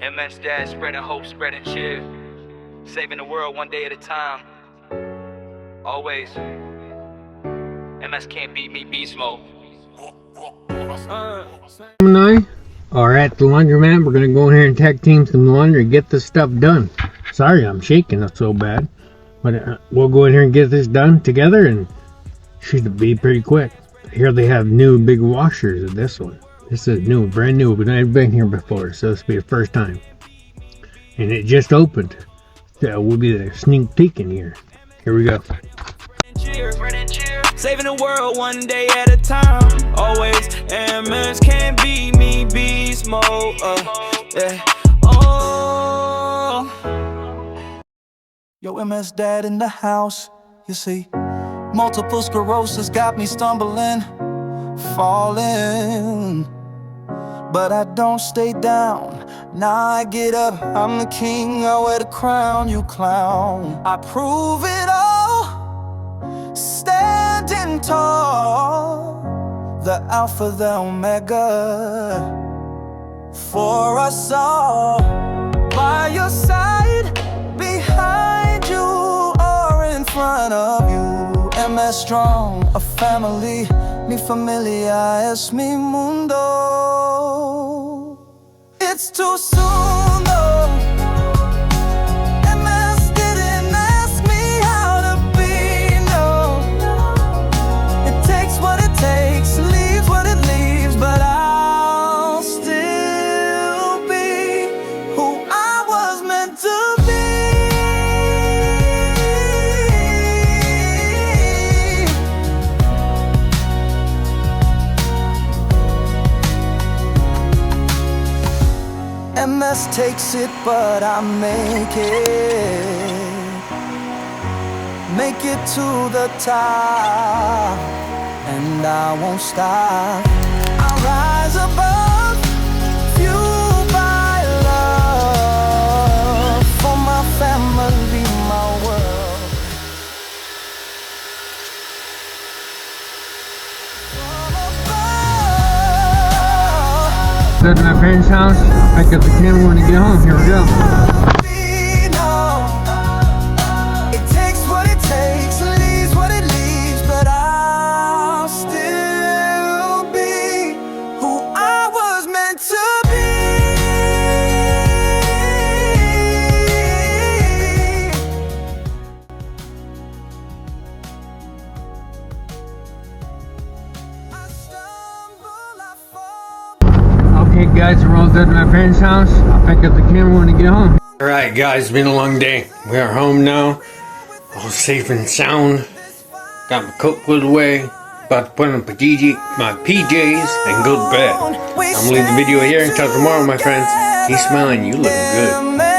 MS Dad, spreading hope, spreading cheer, saving the world one day at a time. Always. MS can't beat me, beast mode. And I are at the laundromat. We're gonna go in here and tag team some laundry and get this stuff done. Sorry I'm shaking up so bad, but we'll go in here and get this done together, and should be pretty quick. Here they have new big washers of this one. This is new, brand new. We've never been here before, so this will be the first time. And it just opened. So we'll be the sneak peek in here. Here we go. Saving the world one day at a time. Always, MS can't beat me, beast mode. Yeah. Oh. Yo, MS Dad in the house. You see, multiple sclerosis got me stumbling, falling. But I don't stay down. Now I get up. I'm the king. I wear the crown. You clown. I prove it all. Standing tall. The Alpha, the Omega. For us all. By your side, behind you, or in front of you. MS strong, a family. Mi familia es mi mundo. It's too soon though. MS didn't ask me how to be, no. It takes what it takes, leaves what it leaves, but I'll still be who I was meant to be. MS takes it, but I make it. Make it to the top, and I won't stop. I'll rise above, fueled by love. For my family, my world. Go to my parents' house. I'll pick up the camera when I get home. Here we go. It takes what it takes, leaves what it leaves, but I'll still be who I was meant to be. I stumble, I fall. Okay guys, we're all done at my parents' house. I'll pick up the camera when I get home. Alright guys, it's been a long day. We are home now. All safe and sound. Got my coat put away. About to put on my PJs and go to bed. I'm gonna leave the video here until tomorrow, my friends. Keep smiling, you looking good.